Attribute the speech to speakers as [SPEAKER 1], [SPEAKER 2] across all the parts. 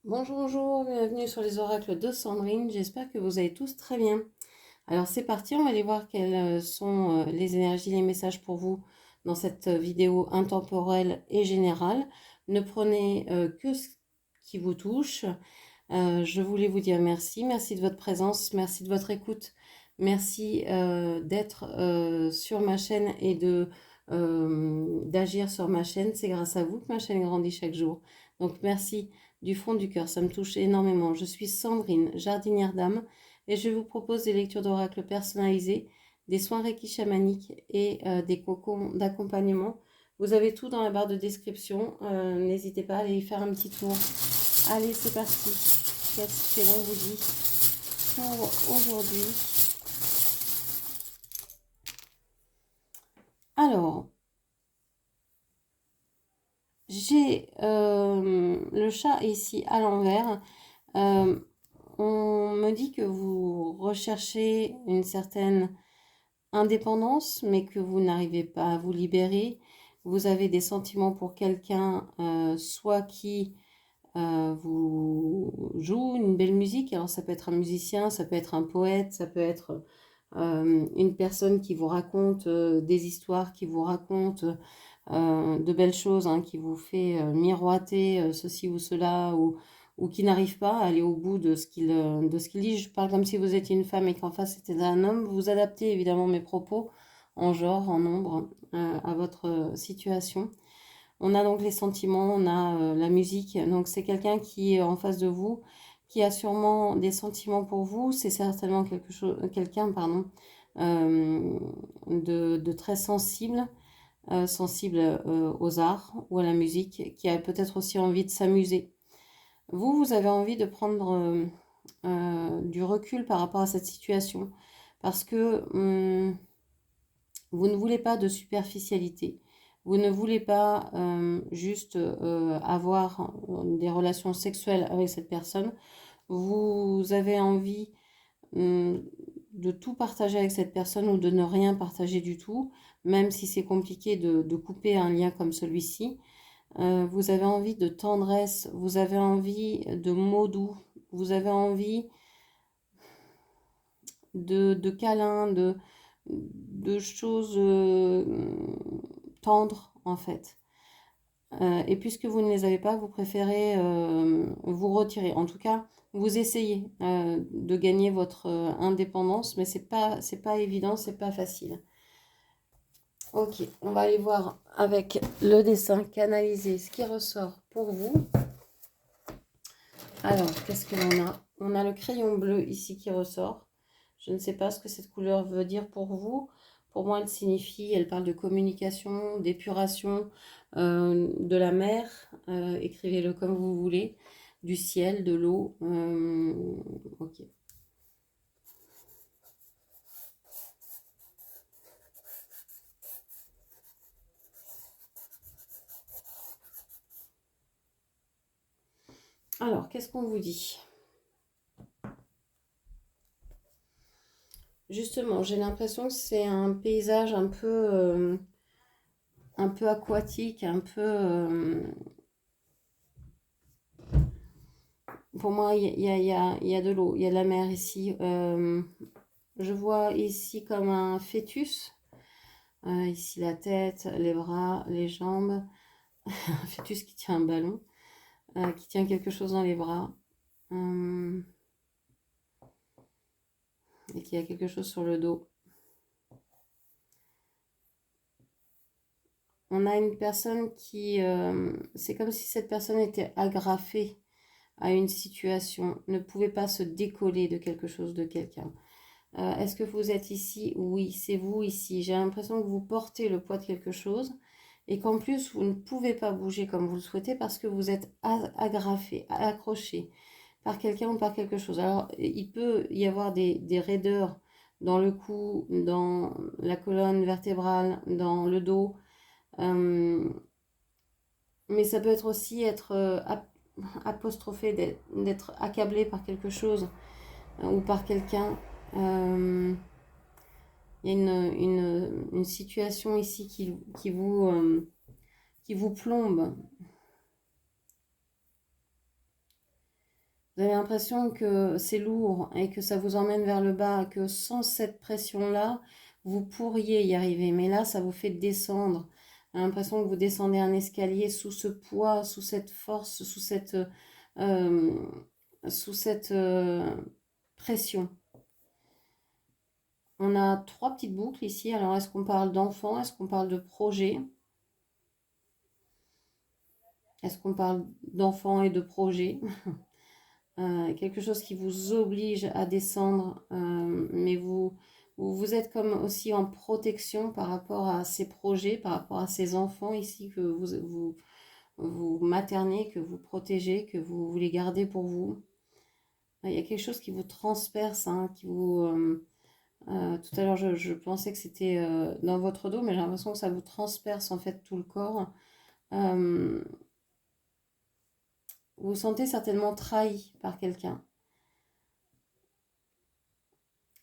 [SPEAKER 1] Bonjour, bonjour, bienvenue sur les oracles de Sandrine. J'espère que vous allez tous très bien. Alors c'est parti, on va aller voir quelles sont les énergies, les messages pour vous dans cette vidéo intemporelle et générale. Ne prenez que ce qui vous touche. Je voulais vous dire merci, merci de votre présence, merci de votre écoute, merci d'être sur ma chaîne et d'agir sur ma chaîne. C'est grâce à vous que ma chaîne grandit chaque jour. Donc merci du fond du cœur, ça me touche énormément. Je suis Sandrine, jardinière d'âme, et je vous propose des lectures d'oracle personnalisées, des soins Reiki chamaniques et des cocons d'accompagnement. Vous avez tout dans la barre de description. N'hésitez pas à aller y faire un petit tour. Allez, c'est parti. Qu'est-ce que l'on vous dit pour aujourd'hui? Alors, j'ai le chat ici à l'envers. Euh, on me dit que vous recherchez une certaine indépendance, mais que vous n'arrivez pas à vous libérer. Vous avez des sentiments pour quelqu'un, soit qui vous joue une belle musique. Alors ça peut être un musicien, ça peut être un poète, ça peut être une personne qui vous raconte des histoires, qui vous raconte de belles choses, hein, qui vous fait miroiter ceci ou cela, ou qui n'arrive pas à aller au bout de ce qu'il dit. Je parle comme si vous étiez une femme et qu'en face c'était un homme. Vous adaptez évidemment mes propos en genre, en nombre, à votre situation. On a donc les sentiments, on a la musique. Donc c'est quelqu'un qui est en face de vous, qui a sûrement des sentiments pour vous. C'est certainement quelqu'un, pardon, de très sensible, sensible aux arts ou à la musique, qui a peut-être aussi envie de s'amuser. Vous avez envie de prendre du recul par rapport à cette situation, parce que vous ne voulez pas de superficialité. Vous ne voulez pas juste avoir des relations sexuelles avec cette personne. Vous avez envie hum, de tout partager avec cette personne ou de ne rien partager du tout, même si c'est compliqué de couper un lien comme celui-ci. Vous avez envie de tendresse, vous avez envie de mots doux, vous avez envie de câlins, de choses tendres en fait. Et puisque vous ne les avez pas, vous préférez vous retirer. En tout cas, vous essayez de gagner votre indépendance, mais c'est pas évident, c'est pas facile. Ok, on va aller voir avec le dessin canalisé ce qui ressort pour vous. Alors, qu'est-ce que l'on a? On a le crayon bleu ici qui ressort. Je ne sais pas ce que cette couleur veut dire pour vous. Pour moi, elle signifie, elle parle de communication, d'épuration, de la mer, écrivez-le comme vous voulez, du ciel, de l'eau. Ok. Alors, qu'est-ce qu'on vous dit? Justement, j'ai l'impression que c'est un paysage un peu aquatique, un peu... pour moi, il y a de l'eau, il y a de la mer ici. Je vois ici comme un fœtus. Ici la tête, les bras, les jambes. Un fœtus qui tient un ballon, qui tient quelque chose dans les bras. Et qui a quelque chose sur le dos. On a une personne qui... c'est comme si cette personne était agrafée à une situation, ne pouvait pas se décoller de quelque chose, de quelqu'un. Est-ce que vous êtes ici? Oui, c'est vous ici. J'ai l'impression que vous portez le poids de quelque chose et qu'en plus, vous ne pouvez pas bouger comme vous le souhaitez parce que vous êtes agrafé, accroché par quelqu'un ou par quelque chose. Alors, il peut y avoir des raideurs dans le cou, dans la colonne vertébrale, dans le dos, euh, mais ça peut être aussi être apostrophé, d'être accablé par quelque chose ou par quelqu'un. Il y a une situation ici qui vous plombe. Vous avez l'impression que c'est lourd et que ça vous emmène vers le bas, que sans cette pression-là, vous pourriez y arriver. Mais là, ça vous fait descendre. Vous avez l'impression que vous descendez un escalier sous ce poids, sous cette force, euh, sous cette pression. On a 3 petites boucles ici. Alors, est-ce qu'on parle d'enfant? Est-ce qu'on parle de projet? Est-ce qu'on parle d'enfant et de projet? Quelque chose qui vous oblige à descendre, mais vous êtes comme aussi en protection par rapport à ces projets, par rapport à ces enfants ici que vous maternez, que vous protégez, que vous voulez garder pour vous. Il y a quelque chose qui vous transperce, hein, tout à l'heure, je pensais que c'était dans votre dos, mais j'ai l'impression que ça vous transperce en fait tout le corps. Euh, vous vous sentez certainement trahi par quelqu'un.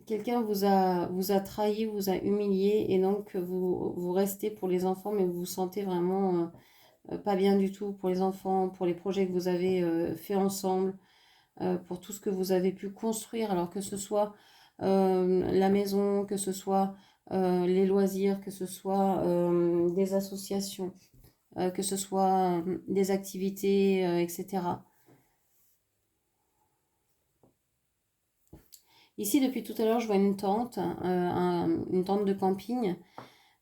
[SPEAKER 1] Quelqu'un vous a trahi, vous a humilié, et donc vous restez pour les enfants, mais vous vous sentez vraiment pas bien du tout pour les enfants, pour les projets que vous avez fait ensemble, pour tout ce que vous avez pu construire, alors que ce soit la maison, que ce soit les loisirs, que ce soit des associations, que ce soit des activités, etc. Ici, depuis tout à l'heure, je vois une tente, une tente de camping,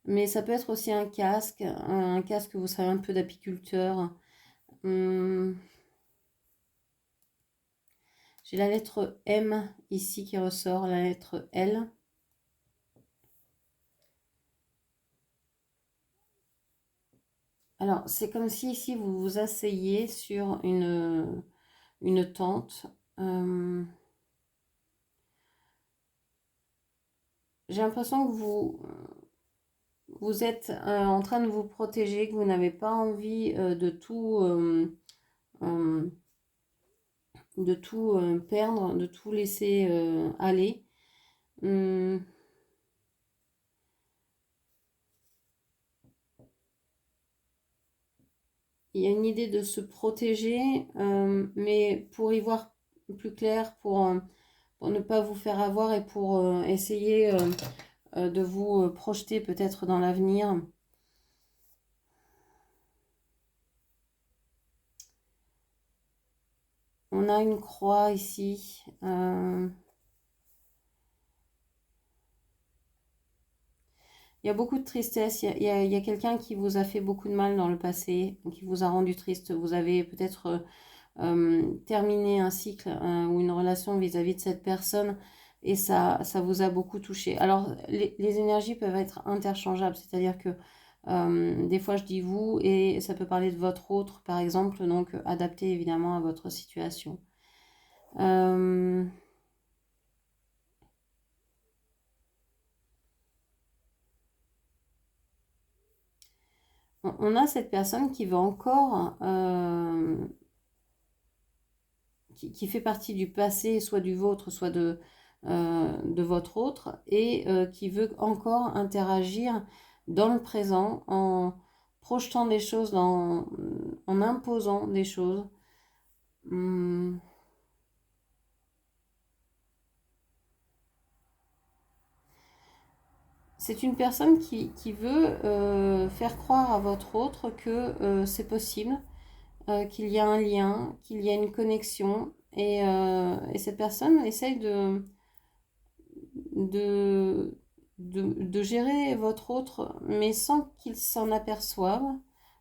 [SPEAKER 1] mais ça peut être aussi un casque, vous savez, un peu d'apiculteur. Hum, j'ai la lettre M ici qui ressort, la lettre L. Alors, c'est comme si ici vous vous asseyez sur une tente. J'ai l'impression que vous êtes en train de vous protéger, que vous n'avez pas envie euh, de tout perdre, de tout laisser aller. Hum, il y a une idée de se protéger, mais pour y voir plus clair, pour ne pas vous faire avoir et pour essayer de vous projeter peut-être dans l'avenir. On a une croix ici. Il y a beaucoup de tristesse. Il y a quelqu'un qui vous a fait beaucoup de mal dans le passé, qui vous a rendu triste. Vous avez peut-être terminé un cycle ou une relation vis-à-vis de cette personne et ça vous a beaucoup touché. Alors, les énergies peuvent être interchangeables, c'est-à-dire que des fois je dis vous et ça peut parler de votre autre, par exemple, donc adapté évidemment à votre situation. Euh, on a cette personne qui veut encore, qui fait partie du passé, soit du vôtre, soit de votre autre, et qui veut encore interagir dans le présent en projetant des choses, en imposant des choses. Hum, C'est une personne qui veut faire croire à votre autre que c'est possible, qu'il y a un lien, qu'il y a une connexion, et cette personne essaye de, de gérer votre autre, mais sans qu'il s'en aperçoive,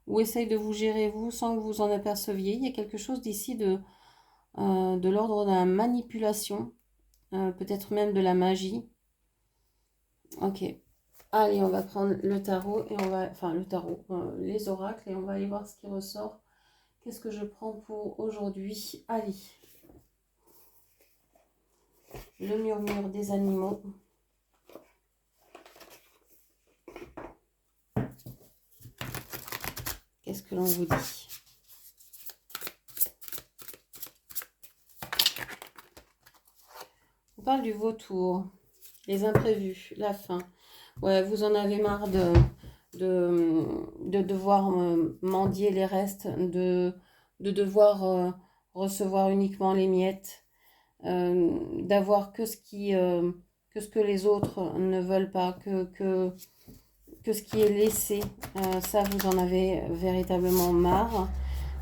[SPEAKER 1] ou essaye de vous gérer vous sans que vous en aperceviez. Il y a quelque chose d'ici de l'ordre de la manipulation, peut-être même de la magie. Ok. Allez, on va prendre le tarot et on va, enfin le tarot, les oracles, et on va aller voir ce qui ressort. Qu'est-ce que je prends pour aujourd'hui? Allez, le murmure des animaux. Qu'est-ce que l'on vous dit? On parle du vautour, les imprévus, la fin. Ouais, vous en avez marre de devoir mendier les restes, de devoir recevoir uniquement les miettes, d'avoir que ce que les autres ne veulent pas, que ce qui est laissé, ça vous en avez véritablement marre.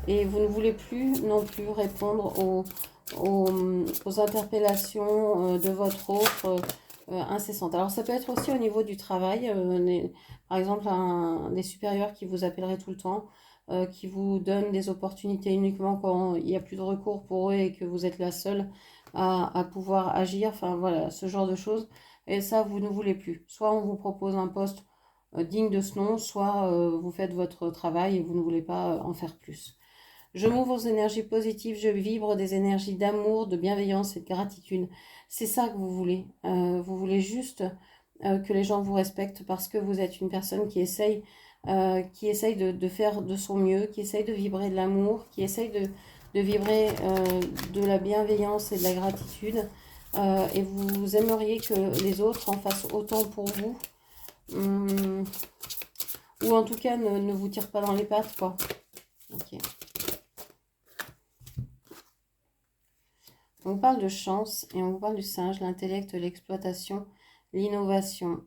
[SPEAKER 1] Et vous ne voulez plus non plus répondre aux interpellations de votre autre incessantes. Alors ça peut être aussi au niveau du travail, par exemple des supérieurs qui vous appelleraient tout le temps, qui vous donnent des opportunités uniquement quand il n'y a plus de recours pour eux et que vous êtes la seule à pouvoir agir, enfin voilà, ce genre de choses. Et ça, vous ne voulez plus. Soit on vous propose un poste digne de ce nom, soit vous faites votre travail et vous ne voulez pas en faire plus. Je m'ouvre aux énergies positives, je vibre des énergies d'amour, de bienveillance et de gratitude. C'est ça que vous voulez. Vous voulez juste que les gens vous respectent parce que vous êtes une personne qui essaye de faire de son mieux, qui essaye de vibrer de l'amour, qui essaye de vibrer de la bienveillance et de la gratitude. Et vous aimeriez que les autres en fassent autant pour vous. Ou en tout cas ne vous tirent pas dans les pattes, quoi. Ok. On vous parle de chance et on vous parle du singe, l'intellect, l'exploitation, l'innovation.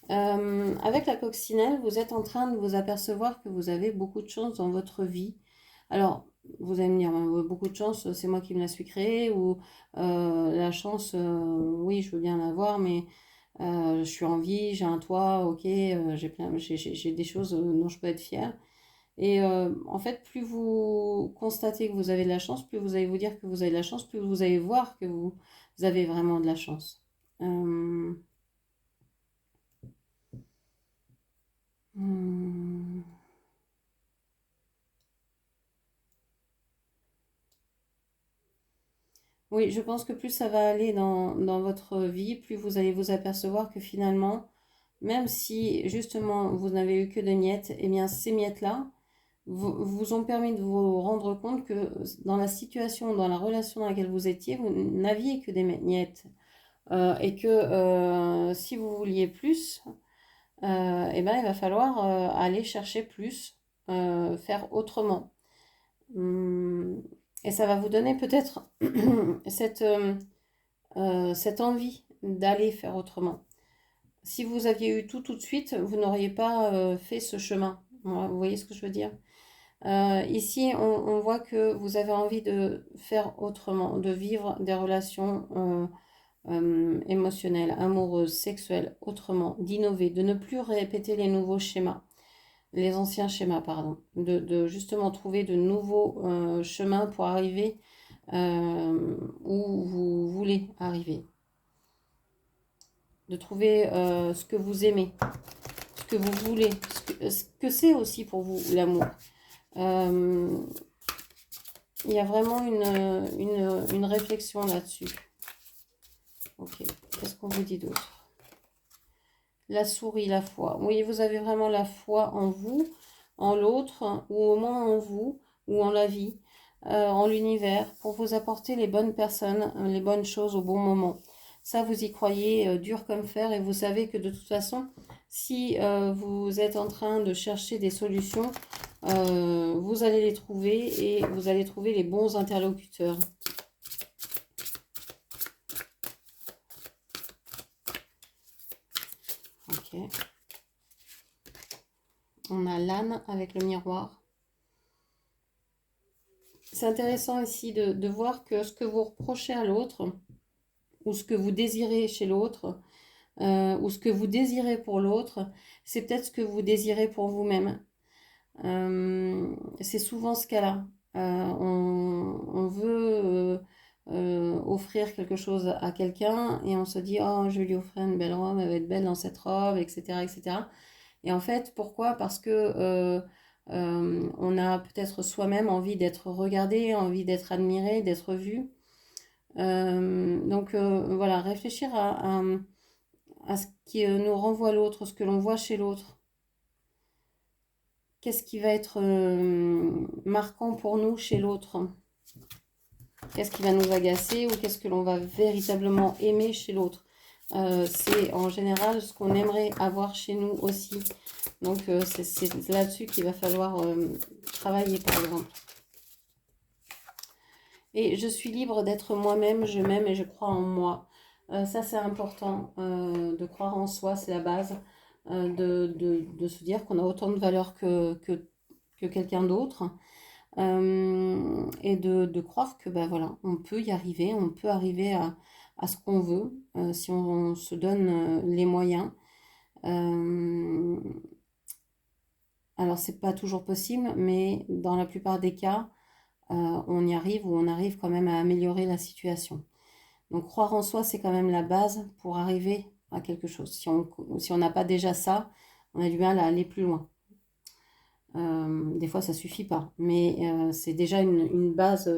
[SPEAKER 1] Avec la coccinelle, vous êtes en train de vous apercevoir que vous avez beaucoup de chance dans votre vie. Alors, vous allez me dire, beaucoup de chance, c'est moi qui me la suis créée, ou la chance, oui, je veux bien l'avoir, mais je suis en vie, j'ai un toit, ok, j'ai des choses dont je peux être fière. Et en fait, plus vous constatez que vous avez de la chance, plus vous allez vous dire que vous avez de la chance, plus vous allez voir que vous avez vraiment de la chance. Oui, je pense que plus ça va aller dans votre vie, plus vous allez vous apercevoir que finalement, même si justement vous n'avez eu que des miettes, eh bien ces miettes-là vous ont permis de vous rendre compte que dans la situation, dans la relation dans laquelle vous étiez, vous n'aviez que des miettes. Et que si vous vouliez plus, eh ben, il va falloir aller chercher plus, faire autrement. Et ça va vous donner peut-être cette envie d'aller faire autrement. Si vous aviez eu tout de suite, vous n'auriez pas fait ce chemin. Vous voyez ce que je veux dire? Ici, on voit que vous avez envie de faire autrement, de vivre des relations émotionnelles, amoureuses, sexuelles, autrement, d'innover, de ne plus répéter les nouveaux schémas, les anciens schémas, pardon, de justement trouver de nouveaux chemins pour arriver où vous voulez arriver, de trouver ce que vous aimez, ce que vous voulez, ce que c'est aussi pour vous l'amour. Il y a vraiment une réflexion là-dessus. Ok, qu'est-ce qu'on vous dit d'autre? La souris, la foi. Oui, vous avez vraiment la foi en vous, en l'autre, ou au moins en vous, ou en la vie, en l'univers, pour vous apporter les bonnes personnes, les bonnes choses au bon moment. Ça, vous y croyez dur comme fer et vous savez que de toute façon, si vous êtes en train de chercher des solutions, vous allez les trouver et vous allez trouver les bons interlocuteurs. Ok. On a l'âne avec le miroir. C'est intéressant ici de voir que ce que vous reprochez à l'autre, ou ce que vous désirez chez l'autre, ou ce que vous désirez pour l'autre, c'est peut-être ce que vous désirez pour vous-même. C'est souvent ce cas-là. On veut offrir quelque chose à quelqu'un et on se dit, oh, je vais lui offrir une belle robe, elle va être belle dans cette robe, etc., etc. Et en fait, pourquoi? Parce que on a peut-être soi-même envie d'être regardé, envie d'être admiré, d'être vu. Donc voilà, réfléchir à ce qui nous renvoie l'autre, ce que l'on voit chez l'autre. Qu'est-ce qui va être marquant pour nous chez l'autre? Qu'est-ce qui va nous agacer ou qu'est-ce que l'on va véritablement aimer chez l'autre? C'est en général ce qu'on aimerait avoir chez nous aussi. Donc c'est là-dessus qu'il va falloir travailler par exemple. Et je suis libre d'être moi-même, je m'aime et je crois en moi. Ça, c'est important. De croire en soi, c'est la base. De se dire qu'on a autant de valeur que quelqu'un d'autre. Et de croire que ben voilà, on peut y arriver, on peut arriver à ce qu'on veut si on se donne les moyens. Euh, alors, c'est pas toujours possible, mais dans la plupart des cas, on y arrive ou on arrive quand même à améliorer la situation. Donc, croire en soi, c'est quand même la base pour arriver à quelque chose. Si on n'a pas déjà ça, on a du mal à aller plus loin. Des fois, ça suffit pas, mais c'est déjà une base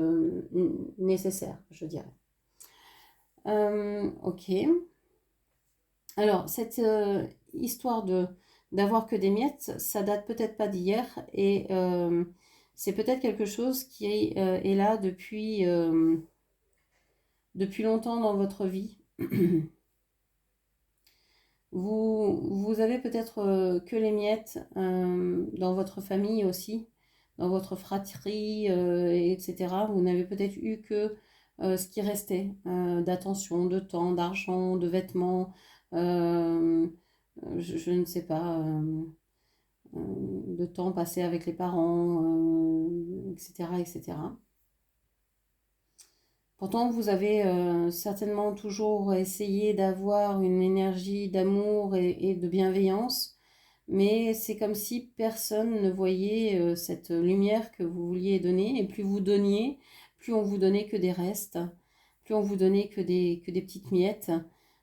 [SPEAKER 1] nécessaire, je dirais. Ok. Alors, cette histoire d'avoir que des miettes, ça date peut-être pas d'hier et c'est peut-être quelque chose qui est là depuis longtemps dans votre vie. Vous avez peut-être que les miettes dans votre famille aussi, dans votre fratrie, etc. Vous n'avez peut-être eu que ce qui restait d'attention, de temps, d'argent, de vêtements, euh, je ne sais pas, de temps passé avec les parents, etc., etc. Pourtant, vous avez certainement toujours essayé d'avoir une énergie d'amour et de bienveillance, mais c'est comme si personne ne voyait cette lumière que vous vouliez donner, et plus vous donniez, plus on vous donnait que des restes, plus on vous donnait que des petites miettes.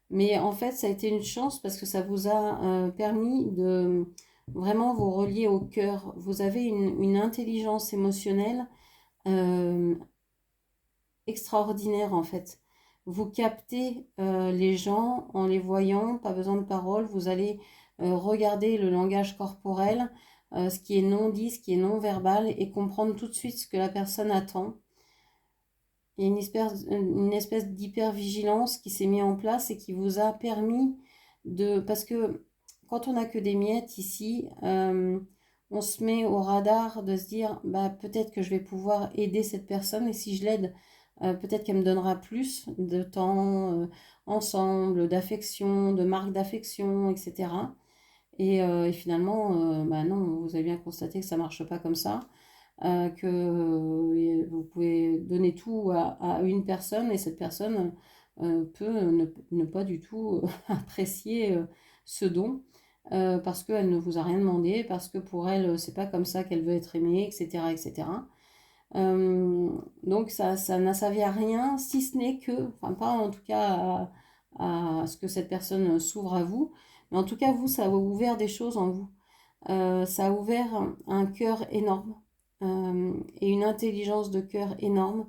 [SPEAKER 1] Mais en fait, ça a été une chance parce que ça vous a permis de vraiment vous relier au cœur. Vous avez une intelligence émotionnelle euh, extraordinaire en fait. Vous captez les gens en les voyant, pas besoin de paroles, vous allez regarder le langage corporel, ce qui est non dit, ce qui est non verbal, et comprendre tout de suite ce que la personne attend. Il y a une espèce d'hypervigilance qui s'est mise en place et qui vous a permis de... Parce que quand on n'a que des miettes ici, on se met au radar de se dire, bah, peut-être que je vais pouvoir aider cette personne et si je l'aide, peut-être qu'elle me donnera plus de temps ensemble, d'affection, de marque d'affection, etc. Et finalement, bah non, vous avez bien constaté que ça ne marche pas comme ça que vous pouvez donner tout à une personne et cette personne peut ne pas du tout apprécier ce don parce qu'elle ne vous a rien demandé, parce que pour elle, c'est pas comme ça qu'elle veut être aimée, etc. etc. Euh, donc ça n'a servi à rien, si ce n'est que, enfin pas en tout cas à ce que cette personne s'ouvre à vous, mais en tout cas vous, ça a ouvert des choses en vous. Ça a ouvert un cœur énorme et une intelligence de cœur énorme,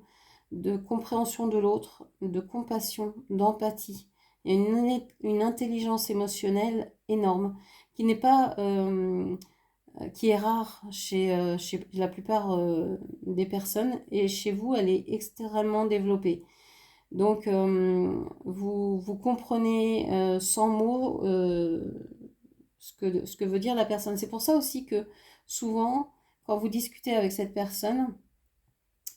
[SPEAKER 1] de compréhension de l'autre, de compassion, d'empathie. Et une intelligence émotionnelle énorme qui n'est pas, qui est rare chez la plupart des personnes et chez vous, elle est extrêmement développée. Donc, vous comprenez sans mots ce que veut dire la personne. C'est pour ça aussi que souvent, quand vous discutez avec cette personne,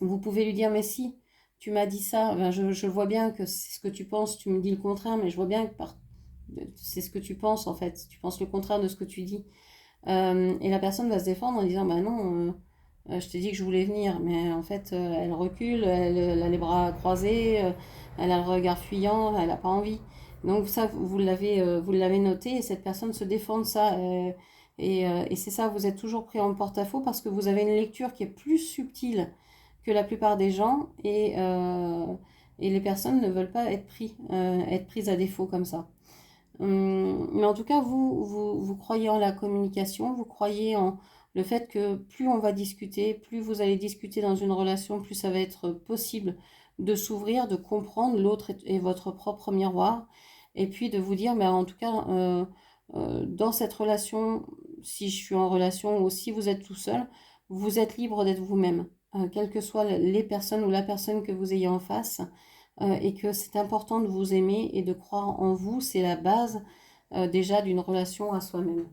[SPEAKER 1] vous pouvez lui dire, mais si, tu m'as dit ça, ben, je vois bien que c'est ce que tu penses, tu me dis le contraire, mais je vois bien que c'est ce que tu penses en fait, tu penses le contraire de ce que tu dis. Et la personne va se défendre en disant, bah non, je t'ai dit que je voulais venir, mais en fait, elle recule, elle a les bras croisés, elle a le regard fuyant, elle n'a pas envie. Donc ça, vous l'avez noté, et cette personne se défend de ça. Et c'est ça, vous êtes toujours pris en porte-à-faux parce que vous avez une lecture qui est plus subtile que la plupart des gens, et les personnes ne veulent pas être prises à défaut comme ça. Mais en tout cas, vous croyez en la communication, vous croyez en le fait que plus on va discuter, plus vous allez discuter dans une relation, plus ça va être possible de s'ouvrir, de comprendre l'autre est votre propre miroir, et puis de vous dire, mais en tout cas, dans cette relation, si je suis en relation ou si vous êtes tout seul, vous êtes libre d'être vous-même, quelles que soient les personnes ou la personne que vous ayez en face et que c'est important de vous aimer et de croire en vous, c'est la base déjà d'une relation à soi-même.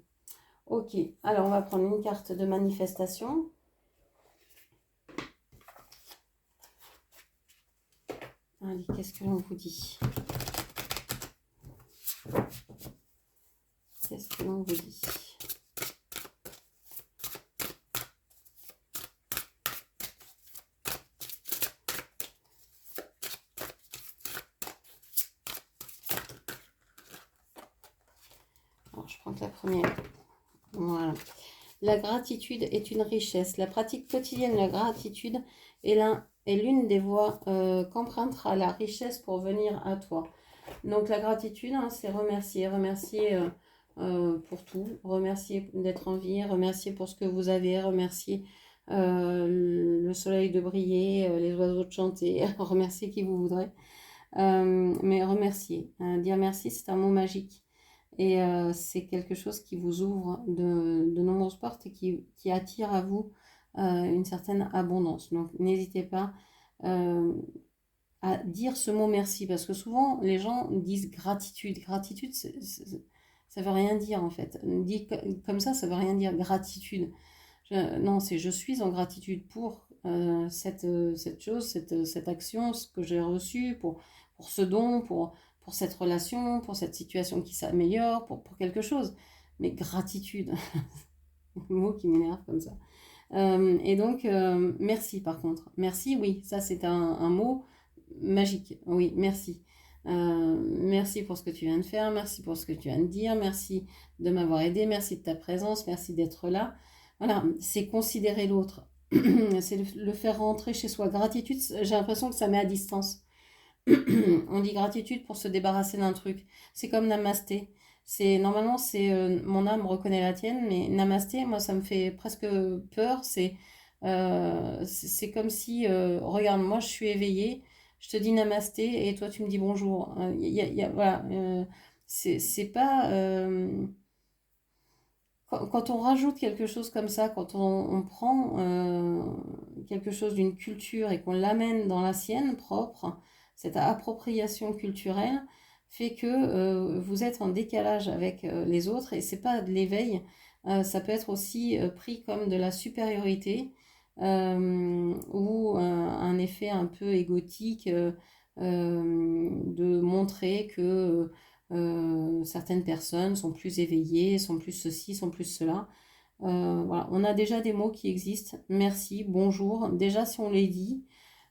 [SPEAKER 1] Ok, alors on va prendre une carte de manifestation. Allez, qu'est-ce que l'on vous dit? Qu'est-ce que l'on vous dit? Alors, je prends que la première. Voilà. La gratitude est une richesse. La pratique quotidienne de la gratitude est l'une des voies qu'empruntera la richesse pour venir à toi. Donc la gratitude, hein, c'est remercier. Remercier pour tout. Remercier d'être en vie. Remercier pour ce que vous avez. Remercier le soleil de briller, les oiseaux de chanter. Remercier qui vous voudrez. Mais remercier. Dire merci, c'est un mot magique. Et c'est quelque chose qui vous ouvre de nombreuses portes et qui attire à vous une certaine abondance. Donc n'hésitez pas à dire ce mot merci, parce que souvent les gens disent gratitude. Gratitude, ça veut rien dire en fait. Dit comme ça veut rien dire gratitude. Non, c'est je suis en gratitude pour cette chose, cette action, ce que j'ai reçu, pour ce don, pour cette relation, pour cette situation qui s'améliore, pour quelque chose. Mais gratitude, un mot qui m'énerve comme ça. Et donc, merci par contre. Merci, oui, ça c'est un mot magique. Oui, merci. Merci pour ce que tu viens de faire, merci pour ce que tu viens de dire, merci de m'avoir aidé, merci de ta présence, merci d'être là. Voilà, c'est considérer l'autre, c'est le faire rentrer chez soi. Gratitude, j'ai l'impression que ça met à distance. On dit gratitude pour se débarrasser d'un truc. C'est comme namasté. Normalement c'est mon âme reconnaît la tienne, mais namasté, moi ça me fait presque peur. C'est comme si regarde, moi je suis éveillée, je te dis namasté et toi tu me dis bonjour. Voilà, c'est pas quand on rajoute quelque chose comme ça, quand on prend quelque chose d'une culture et qu'on l'amène dans la sienne propre, cette appropriation culturelle fait que vous êtes en décalage avec les autres et c'est pas de l'éveil, ça peut être aussi pris comme de la supériorité ou un effet un peu égotique de montrer que certaines personnes sont plus éveillées, sont plus ceci, sont plus cela. Voilà. On a déjà des mots qui existent. Merci, bonjour. Déjà, si on les dit,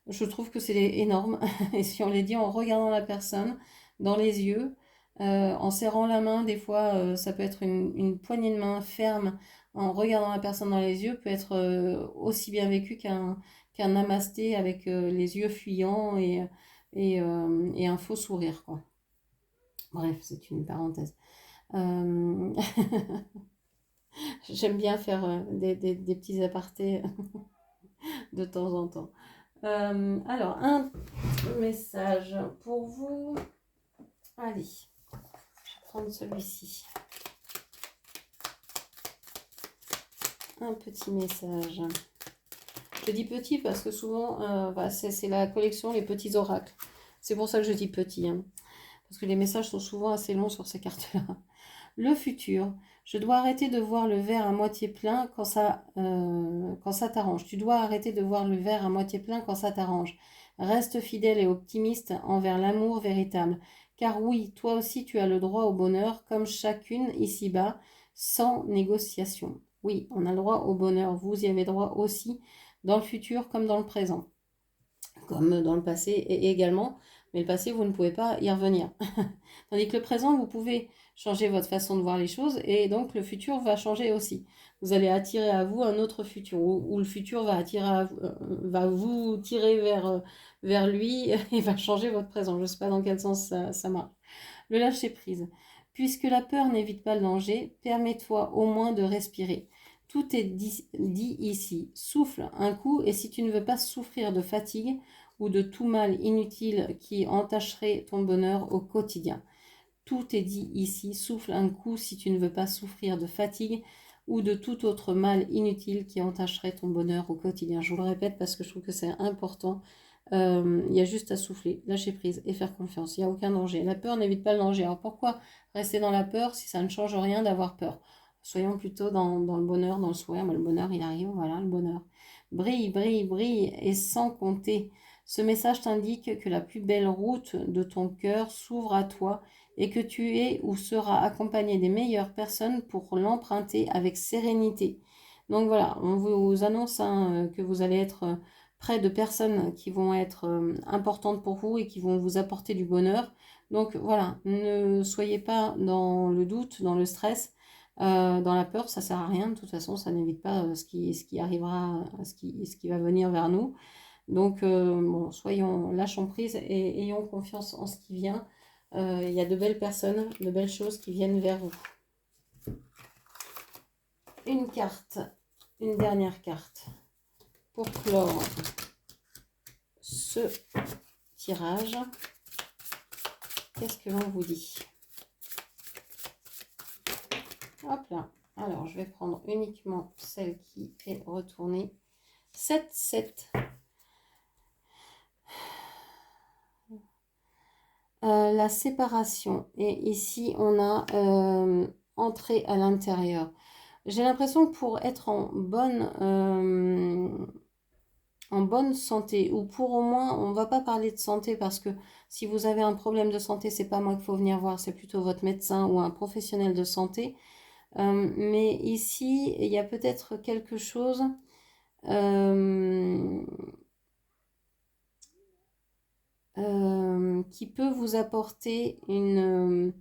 [SPEAKER 1] je trouve que c'est énorme. Et si on les dit en regardant la personne dans les yeux, en serrant la main, des fois, ça peut être une poignée de main ferme. En regardant la personne dans les yeux, peut être aussi bien vécu qu'un namasté avec les yeux fuyants et un faux sourire, quoi. Bref, c'est une parenthèse. Euh, J'aime bien faire des petits apartés de temps en temps. Alors, un message pour vous. Allez, je vais prendre celui-ci. Un petit message. Je dis petit parce que souvent, c'est la collection Les Petits Oracles. C'est pour ça que je dis petit. Hein, parce que les messages sont souvent assez longs sur ces cartes-là. Le futur. Je dois arrêter de voir le verre à moitié plein quand ça t'arrange. Tu dois arrêter de voir le verre à moitié plein quand ça t'arrange. Reste fidèle et optimiste envers l'amour véritable. Car oui, toi aussi tu as le droit au bonheur, comme chacune ici-bas, sans négociation. Oui, on a le droit au bonheur. Vous y avez droit aussi, dans le futur comme dans le présent. Comme dans le passé également. Mais le passé, vous ne pouvez pas y revenir. Tandis que le présent, vous pouvez changer votre façon de voir les choses et donc le futur va changer aussi. Vous allez attirer à vous un autre futur ou le futur va va vous tirer vers lui et va changer votre présent. Je ne sais pas dans quel sens ça marche. Le lâcher prise. Puisque la peur n'évite pas le danger, permets-toi au moins de respirer. Tout est dit ici. Souffle un coup et si tu ne veux pas souffrir de fatigue ou de tout mal inutile qui entacherait ton bonheur au quotidien. Tout est dit ici. Souffle un coup si tu ne veux pas souffrir de fatigue ou de tout autre mal inutile qui entacherait ton bonheur au quotidien. Je vous le répète parce que je trouve que c'est important. Il y a juste à souffler, lâcher prise et faire confiance. Il n'y a aucun danger. La peur n'évite pas le danger. Alors pourquoi rester dans la peur si ça ne change rien d'avoir peur? Soyons plutôt dans le bonheur, dans le sourire. Le bonheur, il arrive, voilà, le bonheur. Brille, brille, brille et sans compter Ce message t'indique que la plus belle route de ton cœur s'ouvre à toi et que tu es ou seras accompagné des meilleures personnes pour l'emprunter avec sérénité. Donc voilà, on vous annonce hein, que vous allez être près de personnes qui vont être importantes pour vous et qui vont vous apporter du bonheur. Donc voilà, ne soyez pas dans le doute, dans le stress, dans la peur, ça sert à rien. De toute façon, ça n'évite pas ce qui arrivera, ce qui va venir vers nous. Donc, bon, lâchons prise et ayons confiance en ce qui vient. Il y a de belles personnes, de belles choses qui viennent vers vous. Une carte, une dernière carte pour clore ce tirage. Qu'est-ce que l'on vous dit? Hop là. Alors, je vais prendre uniquement celle qui est retournée. 7, 7. La séparation. Et ici, on a entrée à l'intérieur. J'ai l'impression que pour être en bonne santé, ou pour au moins, on ne va pas parler de santé parce que si vous avez un problème de santé, c'est pas moi qu'il faut venir voir, c'est plutôt votre médecin ou un professionnel de santé. Mais ici, il y a peut-être quelque chose qui peut vous apporter un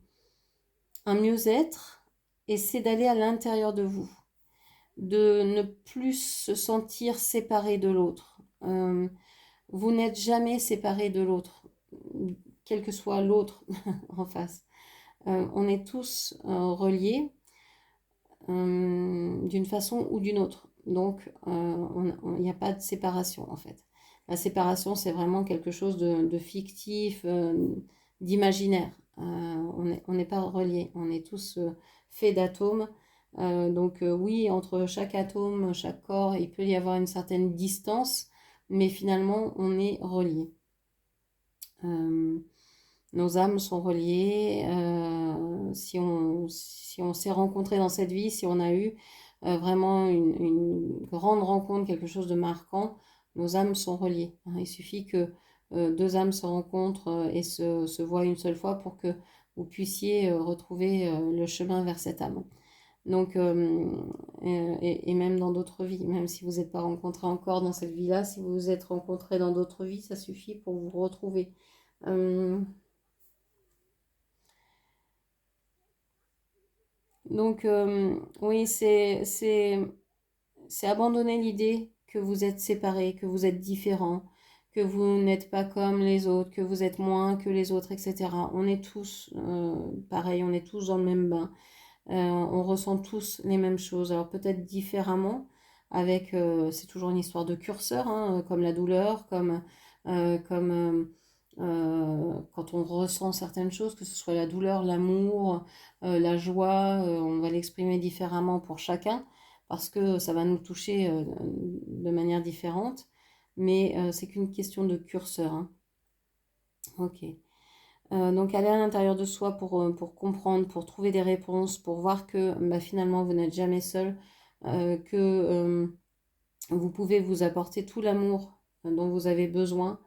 [SPEAKER 1] mieux-être, et c'est d'aller à l'intérieur de vous, de ne plus se sentir séparé de l'autre. Vous n'êtes jamais séparé de l'autre, quel que soit l'autre en face. On est tous reliés d'une façon ou d'une autre. Donc, il n'y a pas de séparation en fait. La séparation, c'est vraiment quelque chose de fictif, d'imaginaire. On n'est pas reliés, on est tous faits d'atomes. Donc oui, entre chaque atome, chaque corps, il peut y avoir une certaine distance, mais finalement, on est reliés. Nos âmes sont reliées. Si on s'est rencontrés dans cette vie, si on a eu vraiment une grande rencontre, quelque chose de marquant, nos âmes sont reliées. Il suffit que deux âmes se rencontrent et se voient une seule fois pour que vous puissiez retrouver le chemin vers cette âme. Donc, et même dans d'autres vies, même si vous n'êtes pas rencontrés encore dans cette vie-là, si vous vous êtes rencontrés dans d'autres vies, ça suffit pour vous retrouver. Donc, oui, c'est abandonner l'idée que vous êtes séparés, que vous êtes différents, que vous n'êtes pas comme les autres, que vous êtes moins que les autres, etc. On est tous pareil, on est tous dans le même bain. On ressent tous les mêmes choses, alors peut-être différemment, avec, c'est toujours une histoire de curseur, hein, comme la douleur, comme quand on ressent certaines choses, que ce soit la douleur, l'amour, la joie, on va l'exprimer différemment pour chacun, parce que ça va nous toucher de manière différente, mais c'est qu'une question de curseur. Hein. Ok. Donc aller à l'intérieur de soi pour comprendre, pour trouver des réponses, pour voir que bah, finalement vous n'êtes jamais seul, que vous pouvez vous apporter tout l'amour dont vous avez besoin,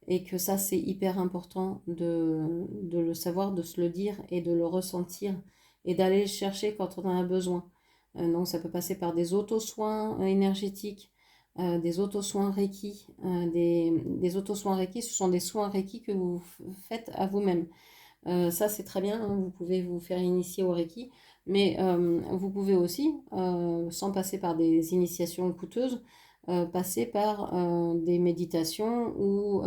[SPEAKER 1] et que ça c'est hyper important de le savoir, de se le dire et de le ressentir et d'aller le chercher quand on en a besoin. Donc ça peut passer par des auto-soins énergétiques, des auto-soins Reiki. Des auto-soins Reiki, ce sont des soins Reiki que vous faites à vous-même. Ça c'est très bien, hein, vous pouvez vous faire initier au Reiki, mais vous pouvez aussi, sans passer par des initiations coûteuses, passer par des méditations ou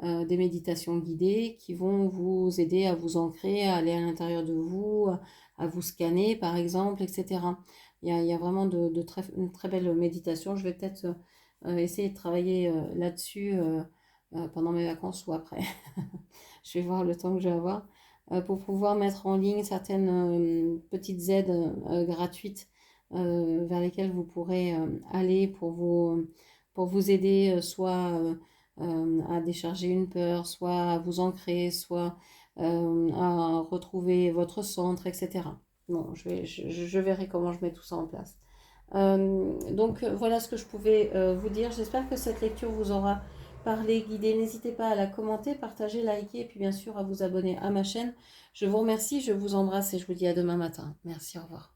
[SPEAKER 1] des méditations guidées qui vont vous aider à vous ancrer, à aller à l'intérieur de vous, à vous scanner par exemple, etc. Il y a vraiment une très belle méditation. Je vais peut-être essayer de travailler là-dessus pendant mes vacances ou après. Je vais voir le temps que je vais avoir pour pouvoir mettre en ligne certaines petites aides gratuites vers lesquelles vous pourrez aller pour vous aider soit à décharger une peur, soit à vous ancrer, soit à retrouver votre centre, etc. Bon, je verrai comment je mets tout ça en place. Donc voilà ce que je pouvais vous dire. J'espère que cette lecture vous aura parler, guider. N'hésitez pas à la commenter, partager, liker et puis bien sûr à vous abonner à ma chaîne. Je vous remercie, je vous embrasse et je vous dis à demain matin. Merci, au revoir.